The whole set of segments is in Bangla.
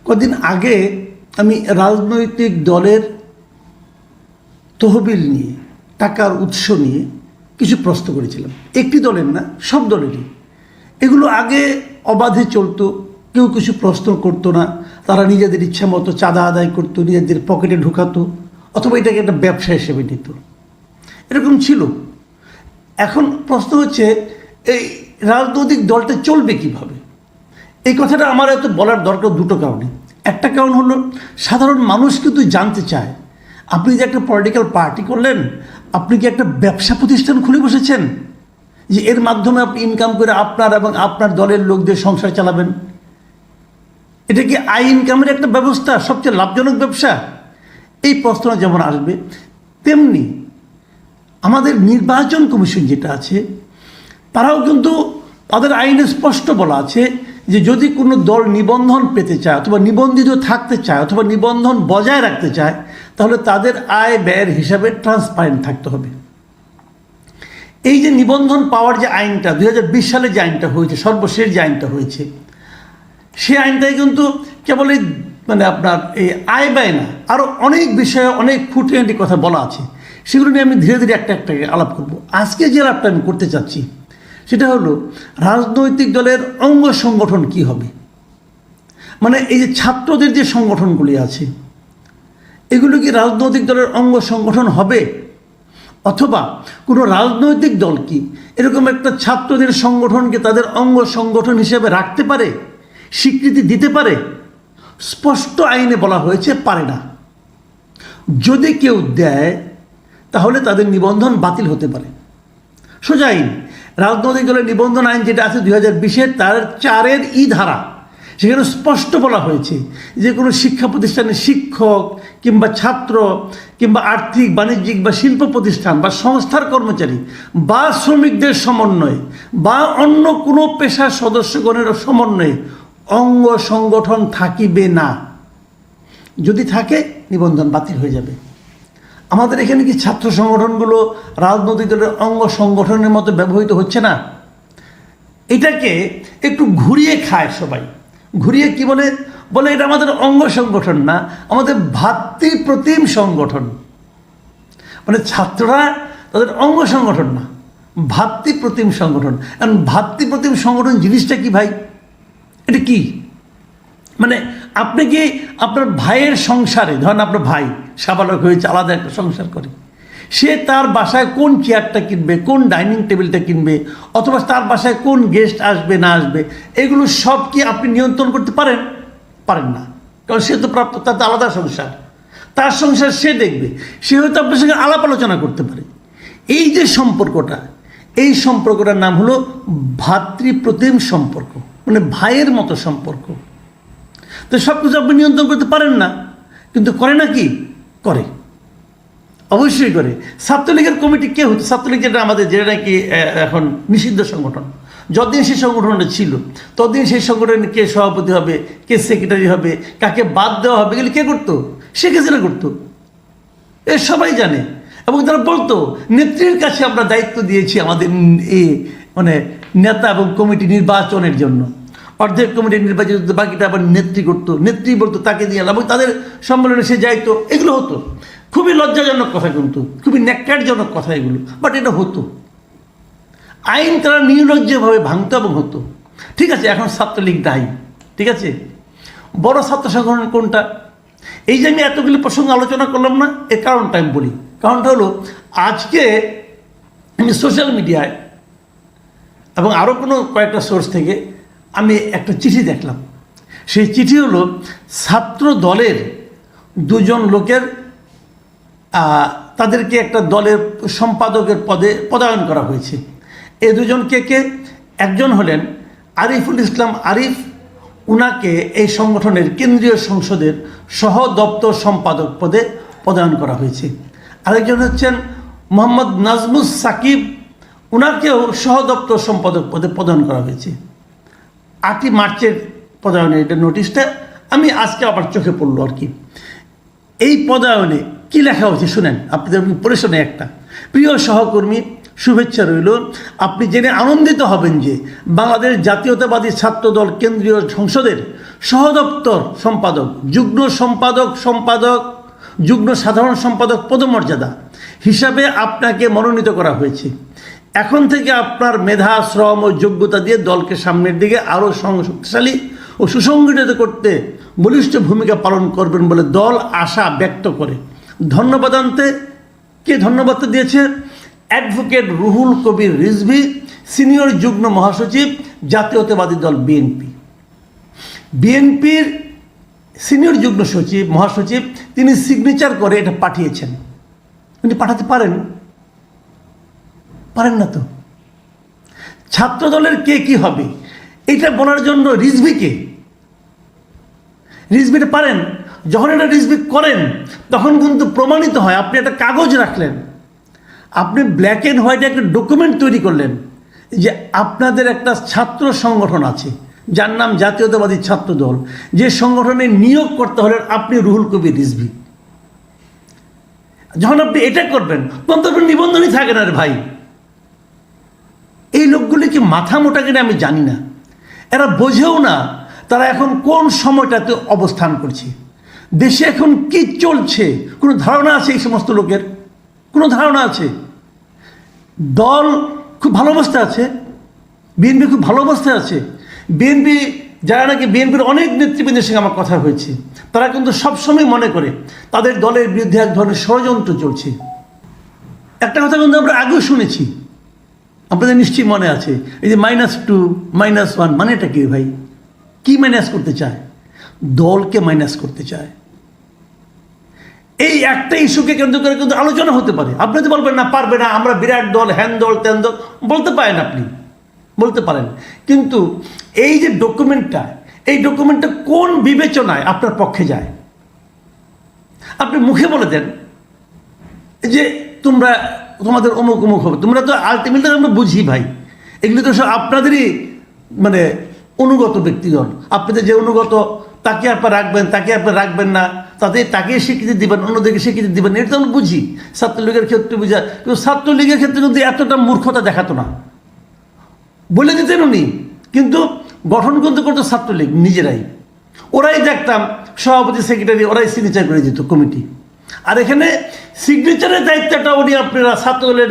কদিন আগে আমি রাজনৈতিক দলের তহবিল নিয়ে, টাকার উৎস নিয়ে কিছু প্রশ্ন করেছিলাম। একটি দলের না, সব দলেরই। এগুলো আগে অবাধে চলতো, কেউ কিছু প্রশ্ন করতো না। তারা নিজেদের ইচ্ছা মতো চাঁদা আদায় করতো, নিজেদের পকেটে ঢুকাতো, অথবা এটাকে একটা ব্যবসা হিসেবে নিত। এরকম ছিল। এখন প্রশ্ন হচ্ছে, এই রাজনৈতিক দলটা চলবে কিভাবে? এই কথাটা আমার এত বলার দরকার দুটো কারণে। একটা কারণ হলো, সাধারণ মানুষ কিন্তু জানতে চায়, আপনি যে একটা পলিটিক্যাল পার্টি করলেন, আপনি কি একটা ব্যবসা প্রতিষ্ঠান খুলে বসেছেন যে এর মাধ্যমে আপনি ইনকাম করে আপনার এবং আপনার দলের লোকদের সংসার চালাবেন? এটা কি আই ইনকামের একটা ব্যবস্থা, সবচেয়ে লাভজনক ব্যবসা? এই প্রশ্ন যেমন আসবে, তেমনি আমাদের নির্বাচন কমিশন যেটা আছে, তারাও কিন্তু তাদের আইনে স্পষ্ট বলা আছে যে যদি কোনো দল নিবন্ধন পেতে চায়, অথবা নিবন্ধিত থাকতে চায়, অথবা নিবন্ধন বজায় রাখতে চায়, তাহলে তাদের আয় ব্যয়ের হিসাবে ট্রান্সপারেন্ট থাকতে হবে। এই যে নিবন্ধন পাওয়ার যে আইনটা 2020 সালে যে আইনটা হয়েছে, সর্বশেষ যে আইনটা হয়েছে, সেই আইনটাই কিন্তু কেবল এই আপনার এই আয় ব্যয় না, আরও অনেক বিষয়ে অনেক খুঁটিনাটি কথা বলা আছে। সেগুলো নিয়ে আমি ধীরে ধীরে একটা একটা আলাপ করব। আজকে যে আলাপটা আমি করতে চাচ্ছি সেটা হলো, রাজনৈতিক দলের অঙ্গ সংগঠন কি হবে। এই যে ছাত্রদের যে সংগঠনগুলি আছে, এগুলো কি রাজনৈতিক দলের অঙ্গ সংগঠন হবে? অথবা কোনো রাজনৈতিক দল কি এরকম একটা ছাত্রদের সংগঠনকে তাদের অঙ্গ সংগঠন হিসেবে রাখতে পারে, স্বীকৃতি দিতে পারে? স্পষ্ট আইনে বলা হয়েছে পারে না। যদি কেউ দেয় তাহলে তাদের নিবন্ধন বাতিল হতে পারে। সোজা আইন। রাজনৈতিক দলের নিবন্ধন আইন যেটা আছে 2020-এর, তার 4-এর ই ধারা, সেখানে স্পষ্ট বলা হয়েছে যে কোনো শিক্ষা প্রতিষ্ঠানের শিক্ষক কিংবা ছাত্র কিংবা আর্থিক, বাণিজ্যিক বা শিল্প প্রতিষ্ঠান বা সংস্থার কর্মচারী বা শ্রমিকদের সমন্বয়ে বা অন্য কোনো পেশার সদস্যগণের সমন্বয়ে অঙ্গ সংগঠন থাকিবে না। যদি থাকে, নিবন্ধন বাতিল হয়ে যাবে। আমাদের এখানে কি ছাত্র সংগঠনগুলো রাজনৈতিক দলের অঙ্গ সংগঠনের মতো ব্যবহৃত হচ্ছে না? এটাকে একটু ঘুরিয়ে খায় সবাই। ঘুরিয়ে কি বলে? এটা আমাদের অঙ্গ সংগঠন না, আমাদের ভাতৃপ্রতিম সংগঠন। ছাত্ররা তাদের অঙ্গ সংগঠন না, ভাতৃপ্রতিম সংগঠন। এখন ভাতৃপ্রতিম সংগঠন জিনিসটা কি ভাই? এটা কি? আপনি কি আপনার ভাইয়ের সংসারে, ধরেন আপনার ভাই সাবালক হয়েছে, আলাদা একটা সংসার করে, সে তার বাসায় কোন চেয়ারটা কিনবে, কোন ডাইনিং টেবিলটা কিনবে, অথবা তার বাসায় কোন গেস্ট আসবে না আসবে, এগুলো সব কি আপনি নিয়ন্ত্রণ করতে পারেন? পারেন না। কারণ সে তো প্রাপ্ত, তার তো আলাদা সংসার, তার সংসার সে দেখবে। সে হয়তো আপনার সঙ্গে আলাপ আলোচনা করতে পারে। এই যে সম্পর্কটা, এই সম্পর্কটার নাম হলো ভাতৃপ্রতিম সম্পর্ক, ভাইয়ের মতো সম্পর্ক। তো সব কিছু আপনি নিয়ন্ত্রণ করতে পারেন না, কিন্তু করে না কি? করে, অবশ্যই করে। ছাত্রলীগের কমিটি কে হতো? ছাত্রলীগ যেটা আমাদের, যেটা নাকি এখন নিষিদ্ধ সংগঠন, যতদিন সেই সংগঠনটা ছিল ততদিন সেই সংগঠনে কে সভাপতি হবে, কে সেক্রেটারি হবে, কাকে বাদ দেওয়া হবে, এগুলি কে করতো? শেখ হাসিনা করতো। এ সবাই জানে। এবং তারা বলতো, নেত্রীর কাছে আমরা দায়িত্ব দিয়েছি আমাদের এই নেতা এবং কমিটি নির্বাচনের জন্য। অর্ধেক কমিটি নির্বাচিত, বাকিটা আবার নেত্রী করতো, নেত্রী বলতো তাকে দিয়ে, এবং তাদের সম্মেলনে সে যাইতো। এগুলো হতো। খুবই লজ্জাজনক কথা, কিন্তু খুবই ন্যাক্কারজনক কথা এগুলো, বাট এটা হতো। আইন তারা নির্লজ্জভাবে ভাঙতো এবং হতো। ঠিক আছে, এখন ছাত্রলীগ দায়ী, ঠিক আছে। বড় ছাত্র সংগঠন কোনটা? এই যে আমি এতগুলি প্রসঙ্গ আলোচনা করলাম না, এর কারণটা আমি বলি। কারণটা হলো, আজকে আমি সোশ্যাল মিডিয়ায় এবং আরও কয়েকটা সোর্স থেকে আমি একটা চিঠি দেখলাম। সেই চিঠি হলো, ছাত্র দলের দুজন লোকের তাদেরকে একটা দলের সম্পাদকের পদে পদায়ন করা হয়েছে। এই দুজনকে কে? একজন হলেন আরিফুল ইসলাম আরিফ, উনাকে এই সংগঠনের কেন্দ্রীয় সংসদের সহ দপ্তর সম্পাদক পদে পদায়ন করা হয়েছে। আরেকজন হচ্ছেন মোহাম্মদ নাজমুস সাকিব, উনাকেও সহ দপ্তর সম্পাদক পদে পদায়ন করা হয়েছে। 8ই মার্চের পদায়নের এটা নোটিশটা আমি আজকে আবার চোখে পড়লো আর কি। এই পদায়নে কি লেখা হয়েছে শুনেন, আপনাদের পড়ে শোনে একটা। প্রিয় সহকর্মী শুভেচ্ছা রইল। আপনি জেনে আনন্দিত হবেন যে বাংলাদেশ জাতীয়তাবাদী ছাত্র দল কেন্দ্রীয় সংসদের সহদপ্তর সম্পাদক, যুগ্ম সাধারণ সম্পাদক পদমর্যাদা হিসাবে আপনাকে মনোনীত করা হয়েছে। এখন থেকে আপনার মেধা, শ্রম ও যোগ্যতা দিয়ে দলকে সামনের দিকে আরও শক্তিশালী ও সুসংগঠিত করতে বলিষ্ঠ ভূমিকা পালন করবেন বলে দল আশা ব্যক্ত করে। ধন্যবাদান্তে কে ধন্যবাদ দিয়েছে? অ্যাডভোকেট রুহুল কবির রিজভী, সিনিয়র যুগ্ম মহাসচিব, জাতীয়তাবাদী দল বিএনপি। বিএনপির সিনিয়র যুগ্ম মহাসচিব তিনি সিগনেচার করে এটা পাঠিয়েছেন। উনি পাঠাতে পারেন না তো? ছাত্র দলের কে কি হবে এটা বলার জন্য রিজভিটা পারেন। যখন এটা রিজভি করেন তখন কিন্তু প্রমাণিত হয়। আপনি একটা কাগজ রাখলেন, আপনি ব্ল্যাক অ্যান্ড হোয়াইট একটা ডকুমেন্ট তৈরি করলেন যে আপনাদের একটা ছাত্র সংগঠন আছে যার নাম জাতীয়তাবাদী ছাত্র দল, যে সংগঠনে নিয়োগ করতে হলেন আপনি রুহুল কবির রিজভী। যখন আপনি এটা করবেন তখন তো আপনার নিবন্ধনই থাকে না রে ভাই। এই লোকগুলি কি মাথা মোটা কিনা আমি জানি না, এরা বোঝেও না তারা এখন কোন সময়টাতে অবস্থান করছে, দেশে এখন কি চলছে কোনো ধারণা আছে? এই সমস্ত লোকের কোনো ধারণা আছে? দল খুব ভালো অবস্থায় আছে, বিএনপি খুব ভালো অবস্থায় আছে। বিএনপি যারা নাকি বিএনপির অনেক নেতৃবৃন্দের সঙ্গে আমার কথা হয়েছে, তারা কিন্তু সবসময় মনে করে তাদের দলের বিরুদ্ধে এক ধরনের ষড়যন্ত্র চলছে। একটা কথা কিন্তু আমরা আগেও শুনেছি, আপনাদের নিশ্চয়ই মনে আছে, এই যে -2 -1 মানেটা কি ভাই? কি মাইনাস করতে চায়? দলকে মাইনাস করতে চায়। এই একটা ইস্যুকে কেন্দ্র করে কিন্তু আলোচনা হতে পারে। আপনি তো বলবেন না, পারবে না, আমরা বিরাট দল, হ্যান দল, ত্যান দল, বলতে পারেন, আপনি বলতে পারেন। কিন্তু এই যে ডকুমেন্টটা, এই ডকুমেন্টটা কোন বিবেচনায় আপনার পক্ষে যায়? আপনি মুখে বলে দেন যে তোমাদের অমুক হবে, তোমরা তো আলটিমেটলি আমরা বুঝি ভাই, এগুলো তো সব আপনাদেরই মানে অনুগত ব্যক্তিগণ। আপনাদের যে অনুগত তাকে আপনার রাখবেন, তাকে আপনার রাখবেন না, তাকে স্বীকৃতি দিবেন, অন্যদেরকে স্বীকৃতি দিবেন, এটা তো আমরা বুঝি। ছাত্রলীগের ক্ষেত্রে বুঝা, কিন্তু ছাত্রলীগের ক্ষেত্রে কিন্তু এতটা মূর্খতা দেখাতো না, বলে দিতেন উনি, কিন্তু গঠন কিন্তু করতো ছাত্রলীগ নিজেরাই। ওরাই দেখতাম সভাপতি, সেক্রেটারি ওরাই সিগনেচার করে দিত কমিটি। আর এখানে সিগনেচারের দায়িত্বটা উনি আপনারা ছাত্রদলের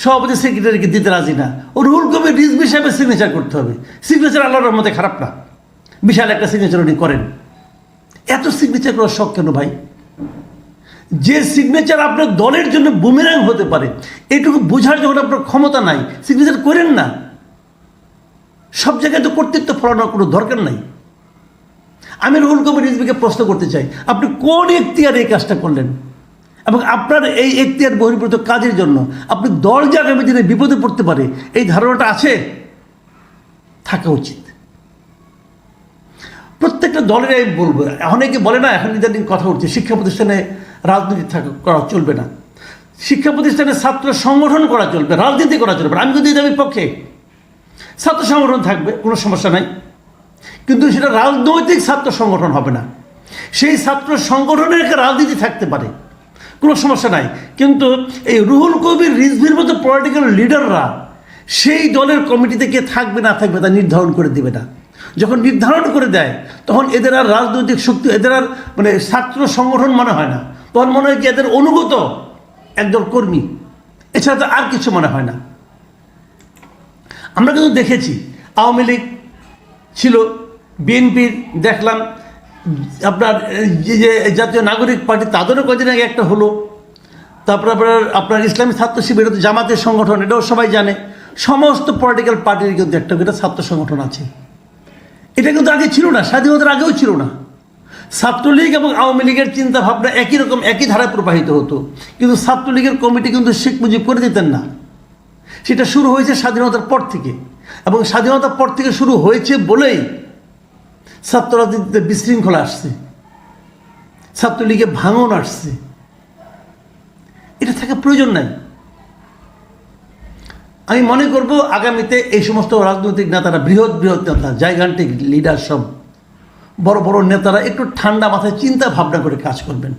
সভাপতি, সেক্রেটারিকে দিতে রাজি না। ও রুহুল কবির রিজভী হিসাবে সিগনেচার করতে হবে। সিগনেচার আল্লাহর মধ্যে খারাপ না, বিশাল একটা সিগনেচার উনি করেন। এত সিগনেচার করার শখ কেন ভাই? যে সিগনেচার আপনার দলের জন্য বুমেরাং হতে পারে, এইটুকু বোঝার যখন আপনার ক্ষমতা নাই, সিগনেচার করেন না। সব জায়গায় তো কর্তৃত্ব ফলানোর কোনো দরকার নাই। আমি রুহুল কবির রিজভীকে প্রশ্ন করতে চাই, আপনি কোন এখতিয়ারে এই কাজটা করলেন? এবং আপনার এই এখতিয়ার বহির্ভূত কাজের জন্য আপনি দল যে আগামী দিনে বিপদে পড়তে পারে, এই ধারণাটা আছে, থাকা উচিত। প্রত্যেকটা দলের আমি বলবো, অনেকে বলে না, এখন ইদানিং কথা উঠছে শিক্ষা প্রতিষ্ঠানে রাজনীতি করা চলবে না, শিক্ষা প্রতিষ্ঠানে ছাত্র সংগঠন করা চলবে, রাজনীতি করা চলবে না। আমি কিন্তু এই পক্ষে, ছাত্র সংগঠন থাকবে, কোনো সমস্যা নাই, কিন্তু সেটা রাজনৈতিক ছাত্র সংগঠন হবে না। সেই ছাত্র সংগঠনের একটা রাজনীতি থাকতে পারে, কোনো সমস্যা নাই, কিন্তু এই রুহুল কবির রিজভীর মতো পলিটিক্যাল লিডাররা সেই দলের কমিটিতে কে থাকবে না থাকবে তা নির্ধারণ করে দেবে না। যখন নির্ধারণ করে দেয় তখন এদের আর রাজনৈতিক শক্তি, এদের আর মানে ছাত্র সংগঠন মনে হয় না, তখন মনে হয় কি এদের অনুগত একদল কর্মী, এছাড়া তো আর কিছু মনে হয় না। আমরা কিন্তু দেখেছি আওয়ামী লীগ ছিল, বিএনপির দেখলাম, আপনার যে জাতীয় নাগরিক পার্টি তাদেরও কদিন আগে একটা হলো, তারপর আপনার ইসলামী ছাত্র শিবির, জামাতের সংগঠন, এটাও সবাই জানে। সমস্ত পলিটিক্যাল পার্টির কিন্তু একটা করে ছাত্র সংগঠন আছে। এটা কিন্তু আগে ছিল না, স্বাধীনতার আগেও ছিল না। ছাত্রলীগ এবং আওয়ামী লীগের চিন্তা ভাবনা একই রকম, একই ধারায় প্রবাহিত হতো, কিন্তু ছাত্রলীগের কমিটি কিন্তু শেখ মুজিব করে দিতেন না। সেটা শুরু হয়েছে স্বাধীনতার পর থেকে, এবং স্বাধীনতার পর থেকে শুরু হয়েছে বলেই ছাত্র রাজনীতিতে বিশৃঙ্খলা আসছে, ছাত্রলীগে ভাঙন আসছে। এটা থাকার প্রয়োজন নাই। আমি মনে করব আগামীতে এই সমস্ত রাজনৈতিক নেতারা, বৃহৎ নেতা, জায়গান্তিক লিডার, সব বড় বড় নেতারা একটু ঠান্ডা মাথায় চিন্তা ভাবনা করে কাজ করবেন।